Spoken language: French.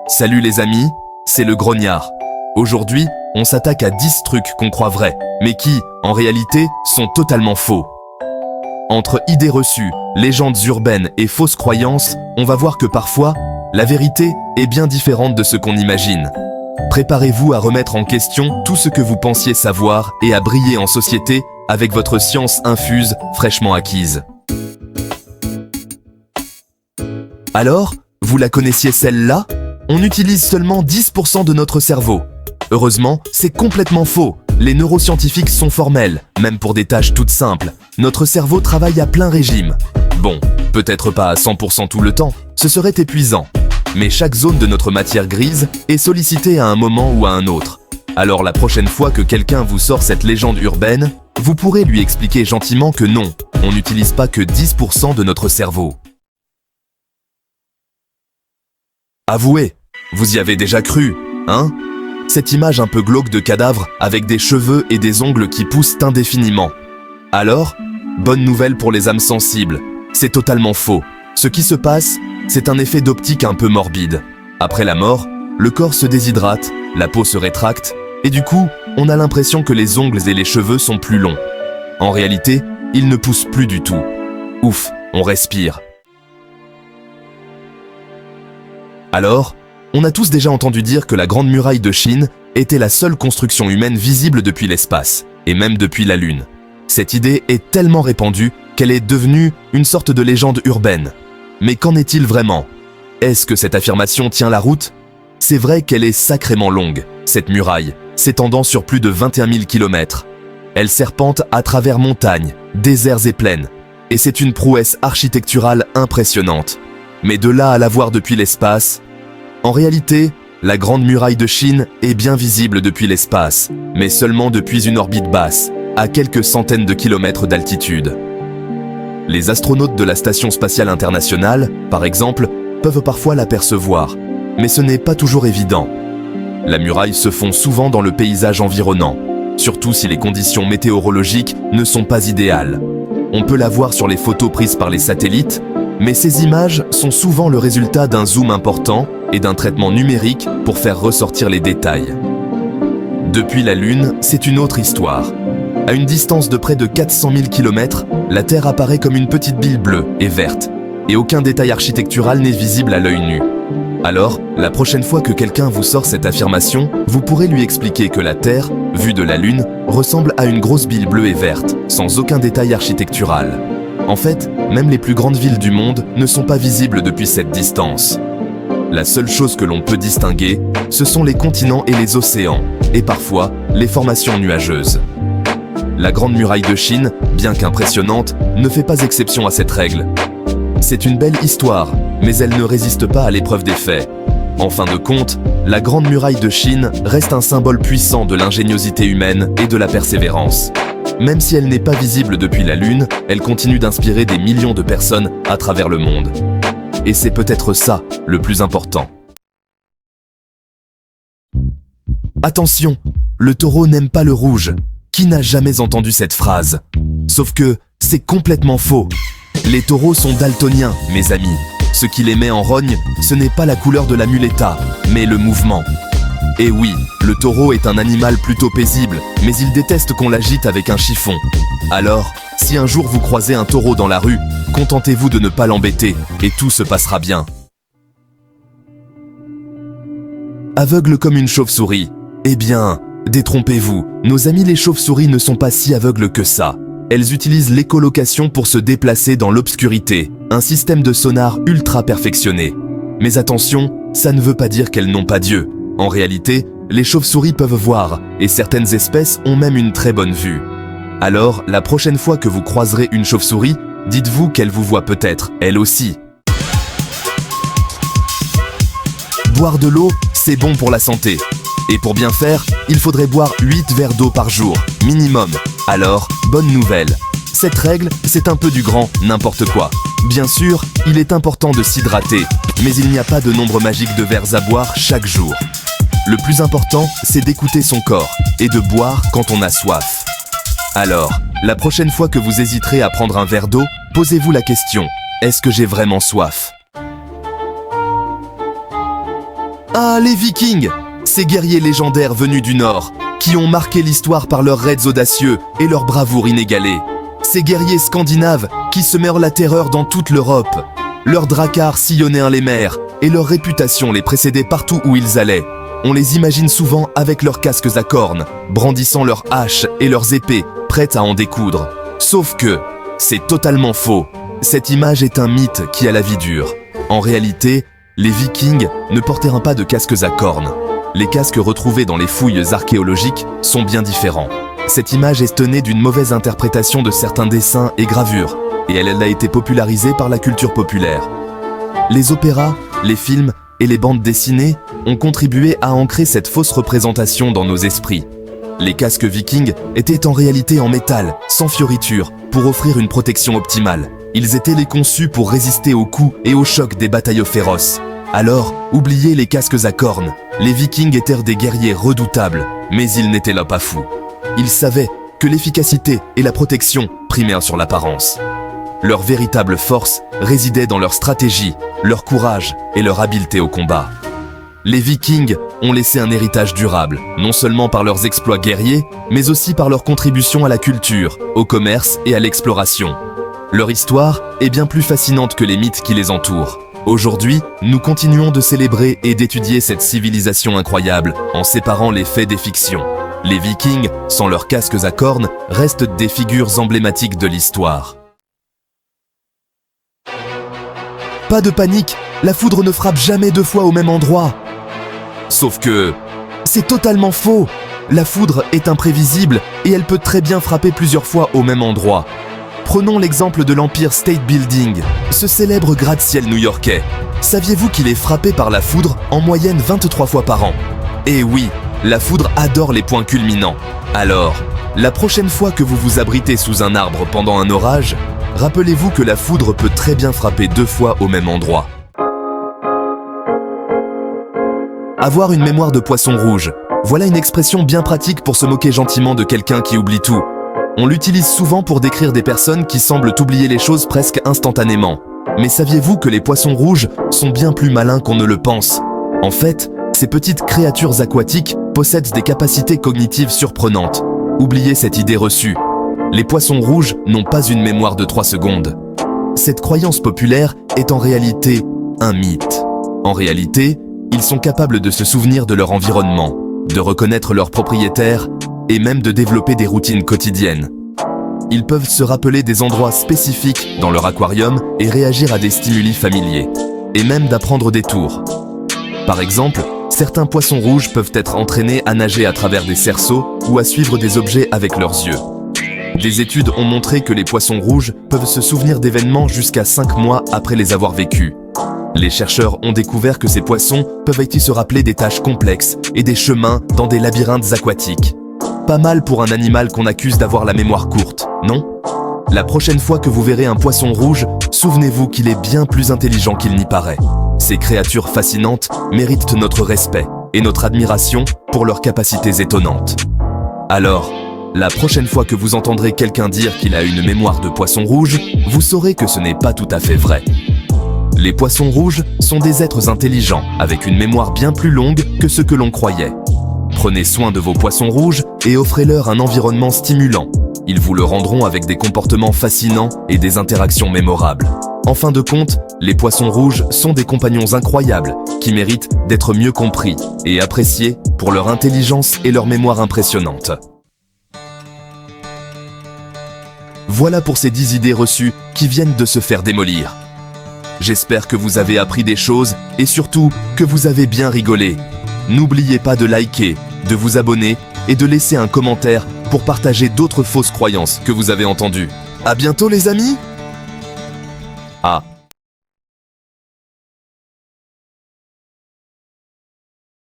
Salut les amis, c'est le Grognard. Aujourd'hui, on s'attaque à 10 trucs qu'on croit vrais, mais qui, en réalité, sont totalement faux. Entre idées reçues, légendes urbaines et fausses croyances, on va voir que parfois, la vérité est bien différente de ce qu'on imagine. Préparez-vous à remettre en question tout ce que vous pensiez savoir et à briller en société avec votre science infuse fraîchement acquise. Alors, vous la connaissiez celle-là ? On utilise seulement 10% de notre cerveau. Heureusement, c'est complètement faux. Les neuroscientifiques sont formels, même pour des tâches toutes simples. Notre cerveau travaille à plein régime. Bon, peut-être pas à 100% tout le temps, ce serait épuisant. Mais chaque zone de notre matière grise est sollicitée à un moment ou à un autre. Alors la prochaine fois que quelqu'un vous sort cette légende urbaine, vous pourrez lui expliquer gentiment que non, on n'utilise pas que 10% de notre cerveau. Avouez, vous y avez déjà cru, hein ? Cette image un peu glauque de cadavre avec des cheveux et des ongles qui poussent indéfiniment. Alors, bonne nouvelle pour les âmes sensibles, c'est totalement faux. Ce qui se passe, c'est un effet d'optique un peu morbide. Après la mort, le corps se déshydrate, la peau se rétracte, et du coup, on a l'impression que les ongles et les cheveux sont plus longs. En réalité, ils ne poussent plus du tout. Ouf, on respire. Alors, on a tous déjà entendu dire que la Grande Muraille de Chine était la seule construction humaine visible depuis l'espace, et même depuis la Lune. Cette idée est tellement répandue qu'elle est devenue une sorte de légende urbaine. Mais qu'en est-il vraiment ? Est-ce que cette affirmation tient la route ? C'est vrai qu'elle est sacrément longue, cette muraille, s'étendant sur plus de 21 000 km. Elle serpente à travers montagnes, déserts et plaines, et c'est une prouesse architecturale impressionnante. Mais de là à la voir depuis l'espace, en réalité, la Grande Muraille de Chine est bien visible depuis l'espace, mais seulement depuis une orbite basse, à quelques centaines de kilomètres d'altitude. Les astronautes de la Station spatiale internationale, par exemple, peuvent parfois l'apercevoir, mais ce n'est pas toujours évident. La muraille se fond souvent dans le paysage environnant, surtout si les conditions météorologiques ne sont pas idéales. On peut la voir sur les photos prises par les satellites, mais ces images sont souvent le résultat d'un zoom important et d'un traitement numérique pour faire ressortir les détails. Depuis la Lune, c'est une autre histoire. À une distance de près de 400 000 km, la Terre apparaît comme une petite bille bleue et verte, et aucun détail architectural n'est visible à l'œil nu. Alors, la prochaine fois que quelqu'un vous sort cette affirmation, vous pourrez lui expliquer que la Terre, vue de la Lune, ressemble à une grosse bille bleue et verte, sans aucun détail architectural. En fait, même les plus grandes villes du monde ne sont pas visibles depuis cette distance. La seule chose que l'on peut distinguer, ce sont les continents et les océans, et parfois les formations nuageuses. La Grande Muraille de Chine, bien qu'impressionnante, ne fait pas exception à cette règle. C'est une belle histoire, mais elle ne résiste pas à l'épreuve des faits. En fin de compte, la Grande Muraille de Chine reste un symbole puissant de l'ingéniosité humaine et de la persévérance. Même si elle n'est pas visible depuis la Lune, elle continue d'inspirer des millions de personnes à travers le monde. Et c'est peut-être ça, le plus important. Attention, le taureau n'aime pas le rouge. Qui n'a jamais entendu cette phrase ? Sauf que c'est complètement faux. Les taureaux sont daltoniens, mes amis. Ce qui les met en rogne, ce n'est pas la couleur de la muleta, mais le mouvement. Et oui, le taureau est un animal plutôt paisible, mais il déteste qu'on l'agite avec un chiffon. Alors, si un jour vous croisez un taureau dans la rue, contentez-vous de ne pas l'embêter, et tout se passera bien. Aveugle comme une chauve-souris. Eh bien, détrompez-vous, nos amis les chauves-souris ne sont pas si aveugles que ça. Elles utilisent l'écholocation pour se déplacer dans l'obscurité, un système de sonar ultra perfectionné. Mais attention, ça ne veut pas dire qu'elles n'ont pas d'yeux. En réalité, les chauves-souris peuvent voir, et certaines espèces ont même une très bonne vue. Alors, la prochaine fois que vous croiserez une chauve-souris, dites-vous qu'elle vous voit peut-être, elle aussi. Boire de l'eau, c'est bon pour la santé. Et pour bien faire, il faudrait boire 8 verres d'eau par jour, minimum. Alors, bonne nouvelle. Cette règle, c'est un peu du grand n'importe quoi. Bien sûr, il est important de s'hydrater, mais il n'y a pas de nombre magique de verres à boire chaque jour. Le plus important, c'est d'écouter son corps et de boire quand on a soif. Alors, la prochaine fois que vous hésiterez à prendre un verre d'eau, posez-vous la question, est-ce que j'ai vraiment soif ? Ah, les Vikings! Ces guerriers légendaires venus du Nord, qui ont marqué l'histoire par leurs raids audacieux et leur bravoure inégalée. Ces guerriers scandinaves qui semèrent la terreur dans toute l'Europe. Leurs dracars sillonnaient les mers et leur réputation les précédait partout où ils allaient. On les imagine souvent avec leurs casques à cornes, brandissant leurs haches et leurs épées, prêtes à en découdre. Sauf que, c'est totalement faux. Cette image est un mythe qui a la vie dure. En réalité, les Vikings ne portèrent pas de casques à cornes. Les casques retrouvés dans les fouilles archéologiques sont bien différents. Cette image est tenue d'une mauvaise interprétation de certains dessins et gravures, et elle a été popularisée par la culture populaire. Les opéras, les films et les bandes dessinées ont contribué à ancrer cette fausse représentation dans nos esprits. Les casques vikings étaient en réalité en métal, sans fioritures, pour offrir une protection optimale. Ils étaient les conçus pour résister aux coups et aux chocs des batailles féroces. Alors, oubliez les casques à cornes. Les Vikings étaient des guerriers redoutables, mais ils n'étaient là pas fous. Ils savaient que l'efficacité et la protection primèrent sur l'apparence. Leur véritable force résidait dans leur stratégie, leur courage et leur habileté au combat. Les Vikings ont laissé un héritage durable, non seulement par leurs exploits guerriers, mais aussi par leur contribution à la culture, au commerce et à l'exploration. Leur histoire est bien plus fascinante que les mythes qui les entourent. Aujourd'hui, nous continuons de célébrer et d'étudier cette civilisation incroyable en séparant les faits des fictions. Les Vikings, sans leurs casques à cornes, restent des figures emblématiques de l'histoire. Pas de panique, la foudre ne frappe jamais 2 fois au même endroit. Sauf que, c'est totalement faux. La foudre est imprévisible et elle peut très bien frapper plusieurs fois au même endroit. Prenons l'exemple de l'Empire State Building, ce célèbre gratte-ciel new-yorkais. Saviez-vous qu'il est frappé par la foudre en moyenne 23 fois par an? Et oui, la foudre adore les points culminants. Alors, la prochaine fois que vous vous abritez sous un arbre pendant un orage, rappelez-vous que la foudre peut très bien frapper 2 fois au même endroit. Avoir une mémoire de poisson rouge. Voilà une expression bien pratique pour se moquer gentiment de quelqu'un qui oublie tout. On l'utilise souvent pour décrire des personnes qui semblent oublier les choses presque instantanément. Mais saviez-vous que les poissons rouges sont bien plus malins qu'on ne le pense? En fait, ces petites créatures aquatiques possèdent des capacités cognitives surprenantes. Oubliez cette idée reçue. Les poissons rouges n'ont pas une mémoire de 3 secondes. Cette croyance populaire est en réalité un mythe. En réalité, ils sont capables de se souvenir de leur environnement, de reconnaître leurs propriétaires et même de développer des routines quotidiennes. Ils peuvent se rappeler des endroits spécifiques dans leur aquarium et réagir à des stimuli familiers, et même d'apprendre des tours. Par exemple, certains poissons rouges peuvent être entraînés à nager à travers des cerceaux ou à suivre des objets avec leurs yeux. Des études ont montré que les poissons rouges peuvent se souvenir d'événements jusqu'à 5 mois après les avoir vécus. Les chercheurs ont découvert que ces poissons peuvent aussi se rappeler des tâches complexes et des chemins dans des labyrinthes aquatiques. Pas mal pour un animal qu'on accuse d'avoir la mémoire courte, non? La prochaine fois que vous verrez un poisson rouge, souvenez-vous qu'il est bien plus intelligent qu'il n'y paraît. Ces créatures fascinantes méritent notre respect et notre admiration pour leurs capacités étonnantes. Alors, la prochaine fois que vous entendrez quelqu'un dire qu'il a une mémoire de poisson rouge, vous saurez que ce n'est pas tout à fait vrai. Les poissons rouges sont des êtres intelligents, avec une mémoire bien plus longue que ce que l'on croyait. Prenez soin de vos poissons rouges et offrez-leur un environnement stimulant. Ils vous le rendront avec des comportements fascinants et des interactions mémorables. En fin de compte, les poissons rouges sont des compagnons incroyables qui méritent d'être mieux compris et appréciés pour leur intelligence et leur mémoire impressionnante. Voilà pour ces 10 idées reçues qui viennent de se faire démolir. J'espère que vous avez appris des choses et surtout que vous avez bien rigolé. N'oubliez pas de liker, de vous abonner et de laisser un commentaire pour partager d'autres fausses croyances que vous avez entendues. À bientôt les amis! Ah,